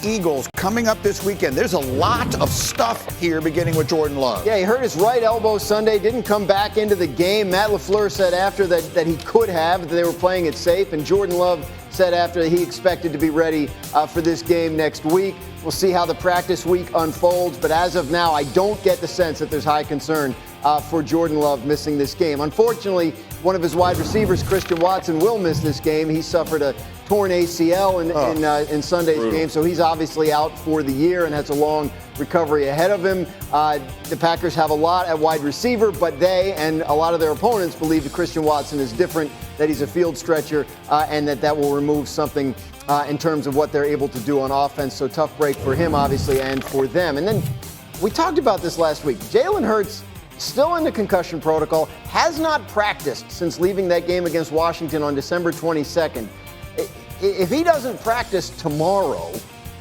Eagles coming up this weekend. There's a lot of stuff here, beginning with Jordan Love. Yeah, he hurt his right elbow Sunday, didn't come back into the game. Matt LaFleur said after that he could have, that they were playing it safe. And Jordan Love said after that he expected to be ready for this game next week. We'll see how the practice week unfolds. But as of now, I don't get the sense that there's high concern for Jordan Love missing this game. Unfortunately, one of his wide receivers, Christian Watson, will miss this game. He suffered a torn ACL in Sunday's game, so he's obviously out for the year and has a long recovery ahead of him. The Packers have a lot at wide receiver, but they and a lot of their opponents believe that Christian Watson is different, that he's a field stretcher, and that will remove something in terms of what they're able to do on offense. So tough break for him, obviously, and for them. And then we talked about this last week. Jalen Hurts, still in the concussion protocol, has not practiced since leaving that game against Washington on December 22nd. If he doesn't practice tomorrow,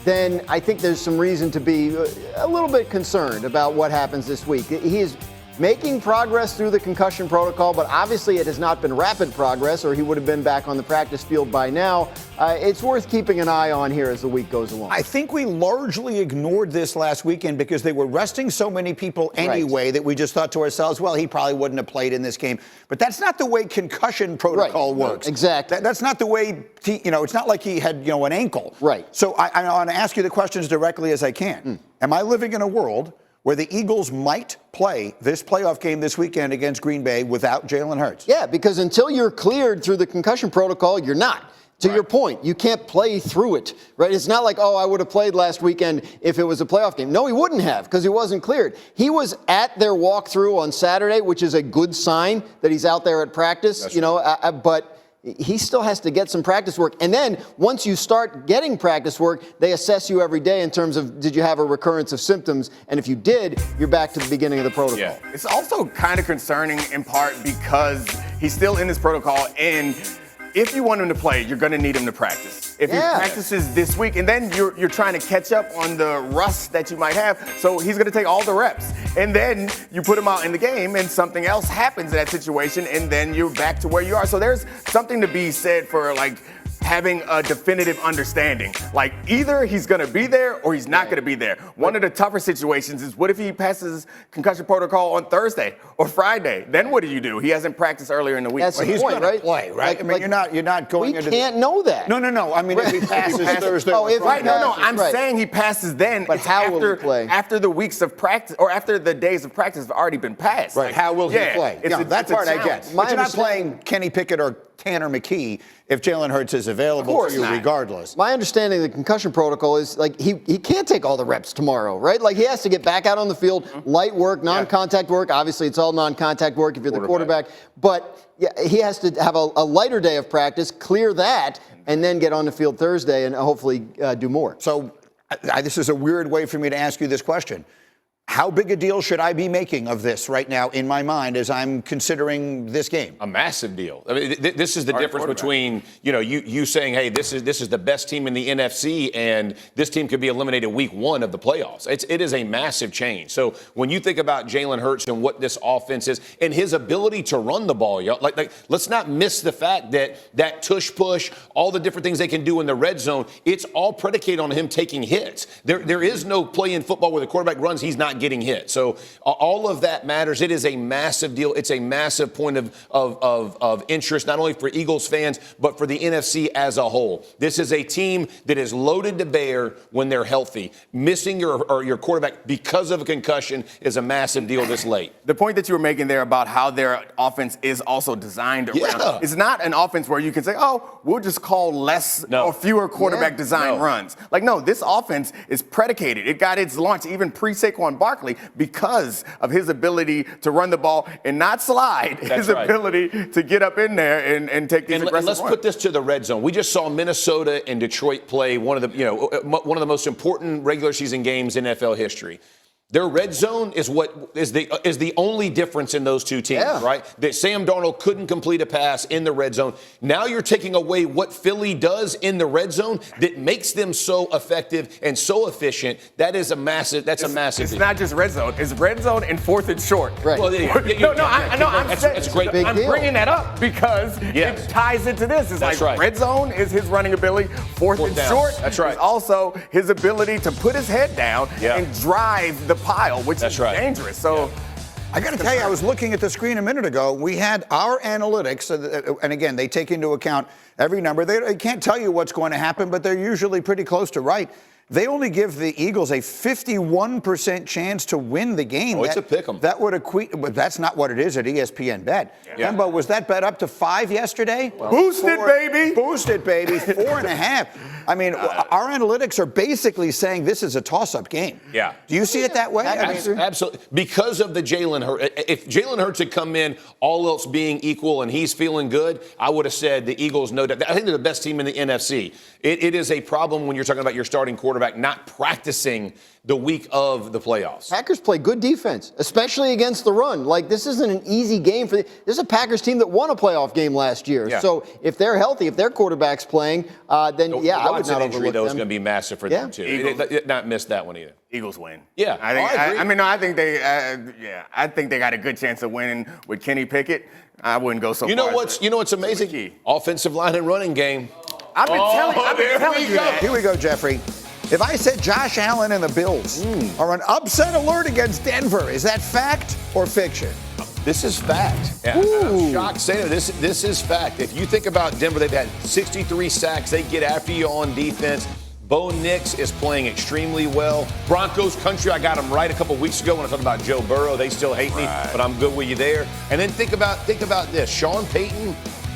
then I think there's some reason to be a little bit concerned about what happens this week. He is making progress through the concussion protocol, but obviously it has not been rapid progress, or he would have been back on the practice field by now. It's worth keeping an eye on here as the week goes along. I think we largely ignored this last weekend because they were resting so many people anyway that we just thought to ourselves, well, he probably wouldn't have played in this game. But that's not the way concussion protocol works. Exactly. That's not the way, it's not like he had, an ankle. Right. So I want to ask you the questions directly as I can. Am I living in a world where the Eagles might play this playoff game this weekend against Green Bay without Jalen Hurts? Yeah, because until you're cleared through the concussion protocol, you're not. To your point, you can't play through it, right? It's not like, I would have played last weekend if it was a playoff game. No, he wouldn't have because he wasn't cleared. He was at their walkthrough on Saturday, which is a good sign that he's out there at practice, but he still has to get some practice work. And then once you start getting practice work, they assess you every day in terms of, did you have a recurrence of symptoms? And if you did, you're back to the beginning of the protocol. Yeah. It's also kind of concerning in part because he's still in this protocol, and if you want him to play, you're going to need him to practice. If he practices this week, and then you're trying to catch up on the rust that you might have, so he's going to take all the reps. And then you put him out in the game, and something else happens in that situation, and then you're back to where you are. So there's something to be said for, having a definitive understanding. Either he's going to be there or he's not going to be there. One of the tougher situations is, what if he passes concussion protocol on Thursday or Friday? Then what do you do? He hasn't practiced earlier in the week. That's the point, right? Play, right? You're not going into. We can't know that. No. I mean, if he passes Thursday or Friday. No. I'm saying he passes then. But how will he play? After the weeks of practice, or after the days of practice have already been passed. Right. How will he play? That part I get. But you're not playing Kenny Pickett or Tanner McKee if Jalen Hurts is available to you regardless. My understanding of the concussion protocol is he can't take all the reps tomorrow, right? He has to get back out on the field, light work, non-contact work. Obviously, it's all non-contact work if you're the quarterback. But he has to have a lighter day of practice, clear that, and then get on the field Thursday and hopefully do more. So this is a weird way for me to ask you this question. How big a deal should I be making of this right now in my mind as I'm considering this game? A massive deal. I mean, this is the difference between, you saying, hey, this is the best team in the NFC, and this team could be eliminated week 1 of the playoffs. It is a massive change. So when you think about Jalen Hurts and what this offense is and his ability to run the ball, let's not miss the fact that tush push, all the different things they can do in the red zone, it's all predicated on him taking hits. There is no play in football where the quarterback runs, he's not getting hit. So all of that matters. It is a massive deal. It's a massive point of interest, not only for Eagles fans, but for the NFC as a whole. This is a team that is loaded to bear when they're healthy. Missing your quarterback because of a concussion is a massive deal this late. The point that you were making there about how their offense is also designed around, it's not an offense where you can say, we'll just call less or fewer quarterback design runs. No, this offense is predicated. It got its launch even pre-Saquon Barkley because of his ability to run the ball and not slide. Ability to get up in there and take these aggressive let's put this to the red zone. We just saw Minnesota and Detroit play one of the most important regular season games in NFL history. Their red zone is what is the only difference in those two teams, right? That Sam Darnold couldn't complete a pass in the red zone. Now you're taking away what Philly does in the red zone that makes them so effective and so efficient. That's a massive It's not just red zone. It's red zone and 4th and short. Right. Well, that's a great. I'm bringing that up because it ties into this. It's red zone is his running ability. Fourth and down. short That's right. is also his ability to put his head down and drive the pile, which is dangerous. So I got to tell you, I was looking at the screen a minute ago. We had our analytics, and again, they take into account every number. They can't tell you what's going to happen, but they're usually pretty close to right. They only give the Eagles a 51% chance to win the game. Oh, it's a pick 'em. That would equate, but that's not what it is at ESPN Bet. Hembo, was that bet up to 5 yesterday? Well, boosted, baby. Boosted, baby. 4.5. I mean, our analytics are basically saying this is a toss-up game. Yeah. Do you see it that way? Absolutely. Because of the Jalen Hurts. If Jalen Hurts had come in, all else being equal, and he's feeling good, I would have said the Eagles, no doubt. I think they're the best team in the NFC. It is a problem when you're talking about your starting quarterback not practicing the week of the playoffs. Packers play good defense, especially against the run. Like, this isn't an easy game for this is a Packers team that won a playoff game last year. Yeah. So if they're healthy, if their quarterback's playing, then the I would not injury, overlook though, them. is going to be massive for them, too. It not miss that one either. Eagles win. Yeah. I think they got a good chance of winning with Kenny Pickett. I wouldn't go so far. You know what's amazing? Offensive line and running game. I've been telling you that. Here we go, Jeffrey. If I said Josh Allen and the Bills are an upset alert against Denver, is that fact or fiction? This is fact. Yeah, I'm shocked saying it. This is fact. If you think about Denver, they've had 63 sacks. They get after you on defense. Bo Nix is playing extremely well. Broncos country, I got them right a couple weeks ago when I talked about Joe Burrow. They still hate me, but I'm good with you there. And then think about this. Sean Payton,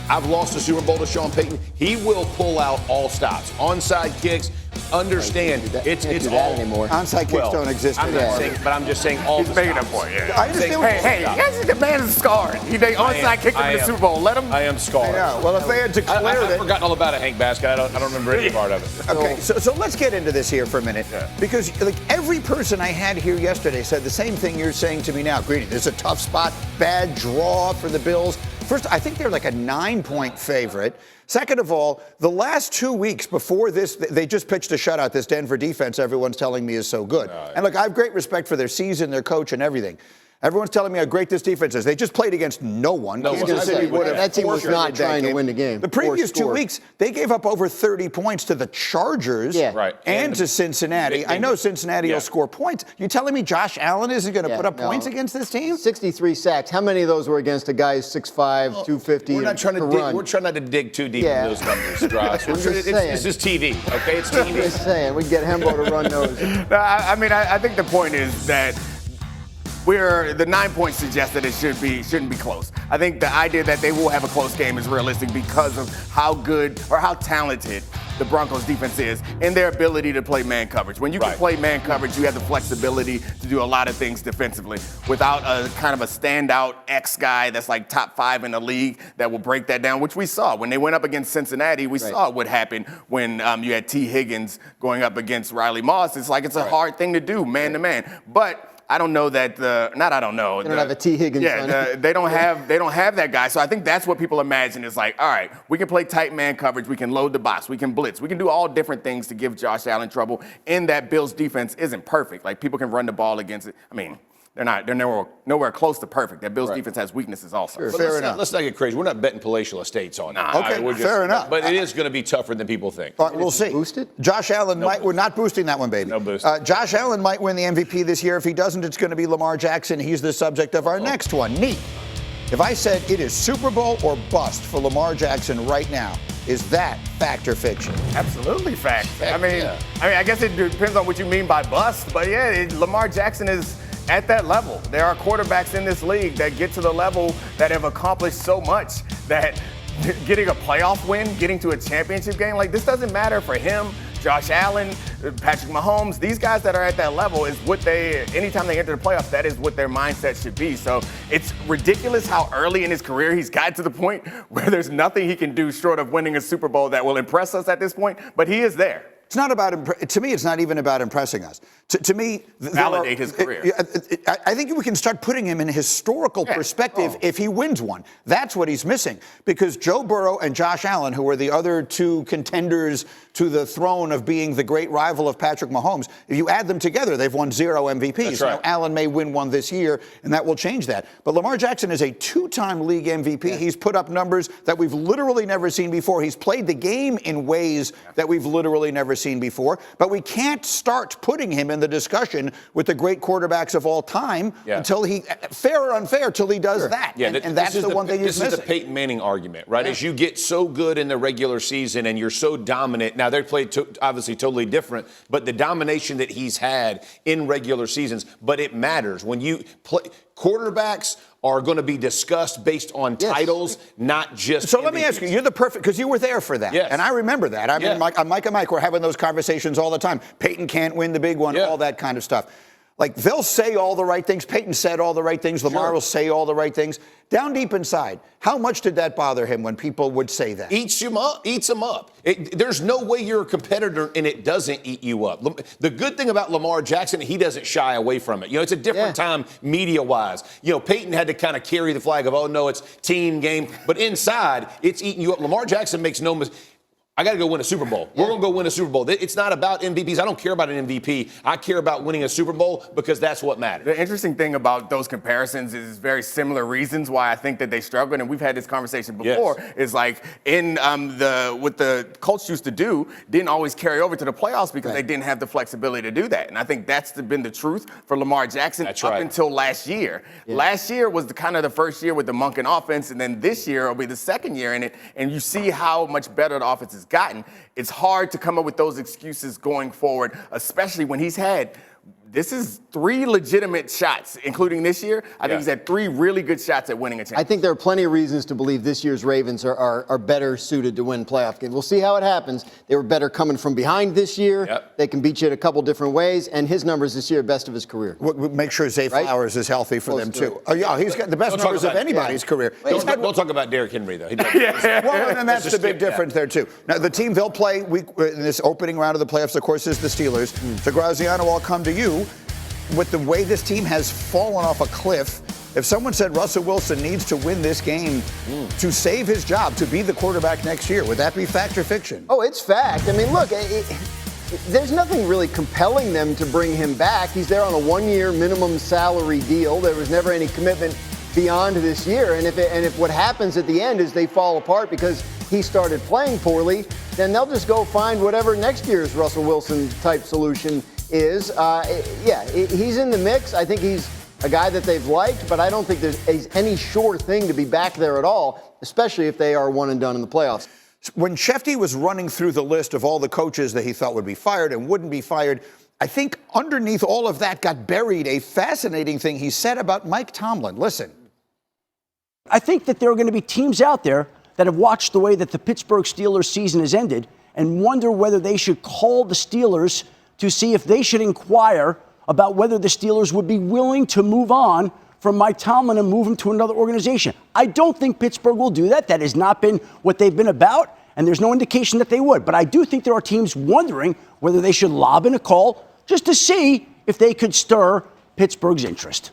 I've lost the Super Bowl to Sean Payton. He will pull out all stops. Onside kicks, understand, it's all anymore. Onside kicks don't exist anymore. I'm just saying all He's the making a stops. point. Yeah. I understand the man is scarred. They onside kicked him in the Super Bowl. Let him. I am scarred. Yeah, well, if they had declared I've forgotten all about it, Hank Basket. I don't remember any part of it. Okay, so let's get into this here for a minute. Because every person I had here yesterday said the same thing you're saying to me now. Greedy, this is a tough spot, bad draw for the Bills. First, I think they're like a 9-point favorite. Second of all, the last 2 weeks before this, they just pitched a shutout. This Denver defense, everyone's telling me, is so good. And look, I have great respect for their season, their coach, and everything. Everyone's telling me how great this defense is. They just played against no one. Kansas City would have that team was not trying to win the game. The previous 2 weeks, they gave up over 30 points to the Chargers and to Cincinnati. I know Cincinnati will score points. You telling me Josh Allen isn't going to put up points against this team? 63 sacks. How many of those were against a guy who's 6'5", 250? We're not trying to dig. We're trying not to dig too deep into those numbers, Dross. This is TV, okay? It's TV. I'm just saying, we get Hembo to run those. I think the point is that the 9 points suggest that it shouldn't be close. I think the idea that they will have a close game is realistic because of how good or how talented the Broncos defense is in their ability to play man coverage. When you can play man coverage, you have the flexibility to do a lot of things defensively without a kind of a standout X guy that's like top 5 in the league that will break that down, which we saw. When they went up against Cincinnati, we saw what happened when you had T. Higgins going up against Riley Moss. It's like it's a hard thing to do, man to man. But I don't know that I don't know. They don't have a T. Higgins. Yeah, they don't have that guy. So I think that's what people imagine is like, all right, we can play tight man coverage, we can load the box, we can blitz, we can do all different things to give Josh Allen trouble. And that Bills defense isn't perfect. Like people can run the ball against it. I mean, they're nowhere close to perfect. That Bills defense has weaknesses also. Sure. But Fair enough. Let's not get crazy. We're not betting palatial estates on it. Okay, fair enough. But it is going to be tougher than people think. All right, we'll see. Boosted? Josh Allen we're not boosting that one, baby. No boost. Josh Allen might win the MVP this year. If he doesn't, it's going to be Lamar Jackson. He's the subject of our next one. Neat. If I said it is Super Bowl or bust for Lamar Jackson right now, is that fact or fiction? Absolutely fact. I guess it depends on what you mean by bust. But Lamar Jackson is at that level. There are quarterbacks in this league that get to the level that have accomplished so much that getting a playoff win, getting to a championship game, like this doesn't matter for him, Josh Allen, Patrick Mahomes. These guys that are at that level is anytime they enter the playoffs, that is what their mindset should be. So it's ridiculous how early in his career he's gotten to the point where there's nothing he can do short of winning a Super Bowl that will impress us at this point, but he is there. It's not about, to me, it's not even about impressing us. To me, validate his career. I think we can start putting him in a historical perspective if he wins one. That's what he's missing. Because Joe Burrow and Josh Allen, who are the other two contenders to the throne of being the great rival of Patrick Mahomes, if you add them together, they've won 0 MVPs. That's right. Now, Allen may win one this year, and that will change that. But Lamar Jackson is a 2-time league MVP. Yeah. He's put up numbers that we've literally never seen before. He's played the game in ways that we've literally never seen before. But we can't start putting him in the discussion with the great quarterbacks of all time until he, fair or unfair, till he does that. Yeah, and that's the one thing he's missing. This is the Peyton Manning argument, right? As you get so good in the regular season and you're so dominant. Now, they played obviously totally different, but the domination that he's had in regular seasons, but it matters. When you play, quarterbacks are going to be discussed based on titles, not just So let me ask you, you're the perfect, because you were there for that. Yes. And I remember that. I mean, Mike and Mike were having those conversations all the time. Peyton can't win the big one, all that kind of stuff. Like, they'll say all the right things. Peyton said all the right things. Lamar will say all the right things. Down deep inside, how much did that bother him when people would say that? Eats him up. There's no way you're a competitor and it doesn't eat you up. The good thing about Lamar Jackson, he doesn't shy away from it. You know, it's a different time media-wise. You know, Peyton had to kind of carry the flag of, oh, no, it's team game. But inside, it's eating you up. Lamar Jackson makes no mistake. I got to go win a Super Bowl. We're going to go win a Super Bowl. It's not about MVPs. I don't care about an MVP. I care about winning a Super Bowl because that's what matters. The interesting thing about those comparisons is very similar reasons why I think that they struggle. And we've had this conversation before. Is like in what the Colts used to do didn't always carry over to the playoffs because they didn't have the flexibility to do that. And I think that's been the truth for Lamar Jackson up until last year. Last year was kind of the first year with the Monken offense, and then this year will be the second year in it. And you see how much better the offense is gotten. It's hard to come up with those excuses going forward, especially when he's had, this is 3 legitimate shots, including this year. I think he's had 3 really good shots at winning a championship. I think there are plenty of reasons to believe this year's Ravens are better suited to win playoff games. We'll see how it happens. They were better coming from behind this year. They can beat you in a couple different ways, and his numbers this year are best of his career. We'll make sure Zay Flowers is healthy for them, too. Oh, yeah, he's got the best numbers of anybody's career. Don't talk about Derrick Henry, though. Well, and that's the big difference there, too. Now, the team they'll play in this opening round of the playoffs, of course, is the Steelers. So, Graziano, I'll come to you. With the way this team has fallen off a cliff, if someone said Russell Wilson needs to win this game to save his job, to be the quarterback next year, would that be fact or fiction? Oh, it's fact. I mean, look, there's nothing really compelling them to bring him back. He's there on a 1-year minimum salary deal. There was never any commitment beyond this year. And if what happens at the end is they fall apart because he started playing poorly, then they'll just go find whatever next year's Russell Wilson type solution is. He's in the mix. I think he's a guy that they've liked, but I don't think there's any sure thing to be back there at all, especially if they are one and done in the playoffs. When Schefter was running through the list of all the coaches that he thought would be fired and wouldn't be fired, I think underneath all of that got buried a fascinating thing he said about Mike Tomlin. Listen. I think that there are going to be teams out there that have watched the way that the Pittsburgh Steelers season has ended and wonder whether they should call the Steelers to see if they should inquire about whether the Steelers would be willing to move on from Mike Tomlin and move him to another organization. I don't think Pittsburgh will do that. That has not been what they've been about, and there's no indication that they would. But I do think there are teams wondering whether they should lob in a call just to see if they could stir Pittsburgh's interest.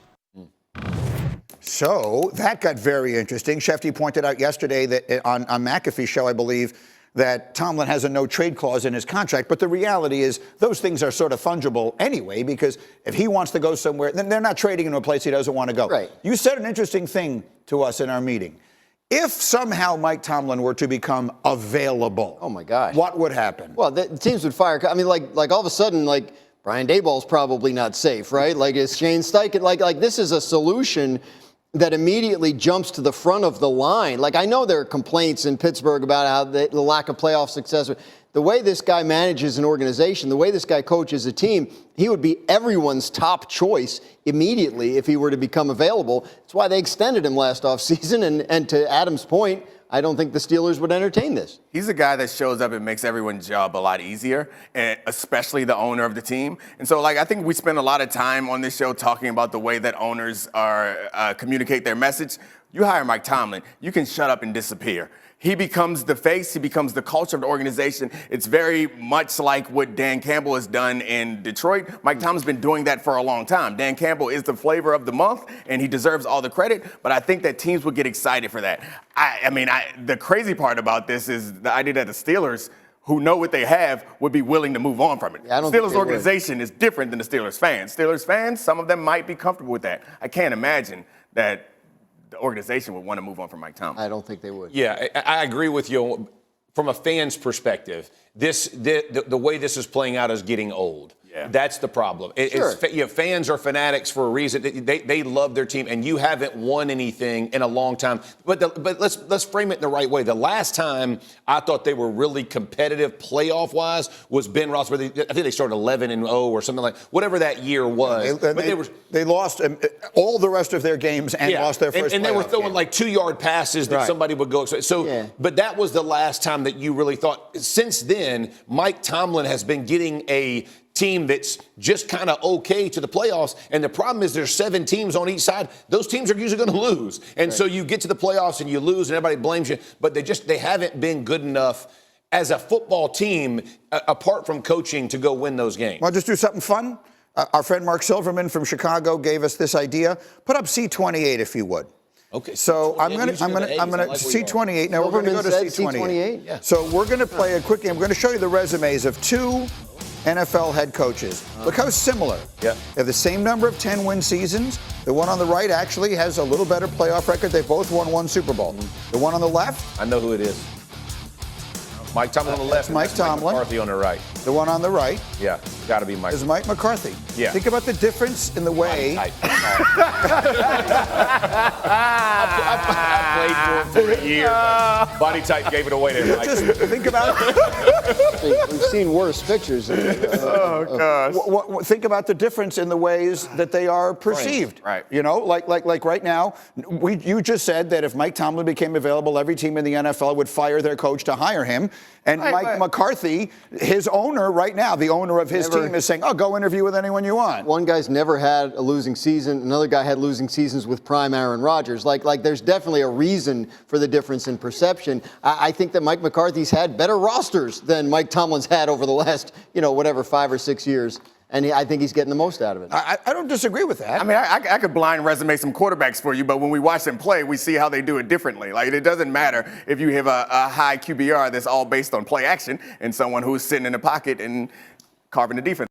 So that got very interesting. Schefter pointed out yesterday that on McAfee's show, I believe, that Tomlin has a no-trade clause in his contract. But the reality is those things are sort of fungible anyway, because if he wants to go somewhere, then they're not trading him to a place he doesn't want to go. Right. You said an interesting thing to us in our meeting. If somehow Mike Tomlin were to become available, oh my gosh, what would happen? Well, the teams would fire. I mean, like all of a sudden, like Brian Daboll's probably not safe, right? Like is Shane Steichen, like this is a solution that immediately jumps to the front of the line. Like, I know there are complaints in Pittsburgh about how the lack of playoff success. The way this guy manages an organization, the way this guy coaches a team, he would be everyone's top choice immediately if he were to become available. That's why they extended him last offseason. And to Adam's point, I don't think the Steelers would entertain this. He's a guy that shows up and makes everyone's job a lot easier, and especially the owner of the team. And so, I think we spend a lot of time on this show talking about the way that owners communicate their message. You hire Mike Tomlin, you can shut up and disappear. He becomes the face. He becomes the culture of the organization. It's very much like what Dan Campbell has done in Detroit. Mike Tomlin's been doing that for a long time. Dan Campbell is the flavor of the month, and he deserves all the credit, but I think that teams would get excited for that. The crazy part about this is the idea that the Steelers, who know what they have, would be willing to move on from it. Yeah, the Steelers organization is different than the Steelers fans. Steelers fans, some of them might be comfortable with that. I can't imagine that the organization would want to move on from Mike Tomlin. I don't think they would. Yeah, I agree with you. From a fan's perspective, the way this is playing out is getting old. Yeah. That's the problem. Fans are fanatics for a reason. They love their team, and you haven't won anything in a long time. But let's frame it in the right way. The last time I thought they were really competitive playoff-wise was Ben Roethlisberger. I think they started 11-0 or something like whatever that year was. They lost all the rest of their games and lost their first. And they were throwing like 2-yard passes that somebody would go. But that was the last time that you really thought. Since then, Mike Tomlin has been getting a team that's just kind of okay to the playoffs. And the problem is there's 7 teams on each side. Those teams are usually going to lose. And so you get to the playoffs and you lose and everybody blames you. But they haven't been good enough as a football team, apart from coaching, to go win those games. Well, just do something fun. Our friend Mark Silverman from Chicago gave us this idea. Put up C28 if you would. Okay. So I'm gonna C28. Now we're going to go to C28. Yeah. So we're going to play a quick game. I'm going to show you the resumes of 2 NFL head coaches. Look how similar. Yeah. They have the same number of 10-win seasons. The one on the right actually has a little better playoff record. They both won 1 Super Bowl. The one on the left, I know who it is. Mike Tomlin on the left. Mike Tomlin. Mike McCarthy on the right. the one on the right, Yeah, got to be Mike. is Mike McCarthy. Yeah. Think about the difference in the way. I played for him for a year. Body type gave it away there, Mike. Just think about it. We've seen worse pictures. Oh, gosh. Think about the difference in the ways that they are perceived. Right. You know, like right now, you just said that if Mike Tomlin became available, every team in the NFL would fire their coach to hire him. And Mike McCarthy, his owner right now, the owner of his team, is saying, "Oh, go interview with anyone you want." One guy's never had a losing season. Another guy had losing seasons with prime Aaron Rodgers. Like there's definitely a reason for the difference in perception. I think that Mike McCarthy's had better rosters than Mike Tomlin's had over the last, 5 or 6 years. And I think he's getting the most out of it. I don't disagree with that. I mean, I could blind resume some quarterbacks for you, but when we watch them play, we see how they do it differently. Like, it doesn't matter if you have a high QBR that's all based on play action and someone who's sitting in the pocket and carving the defense.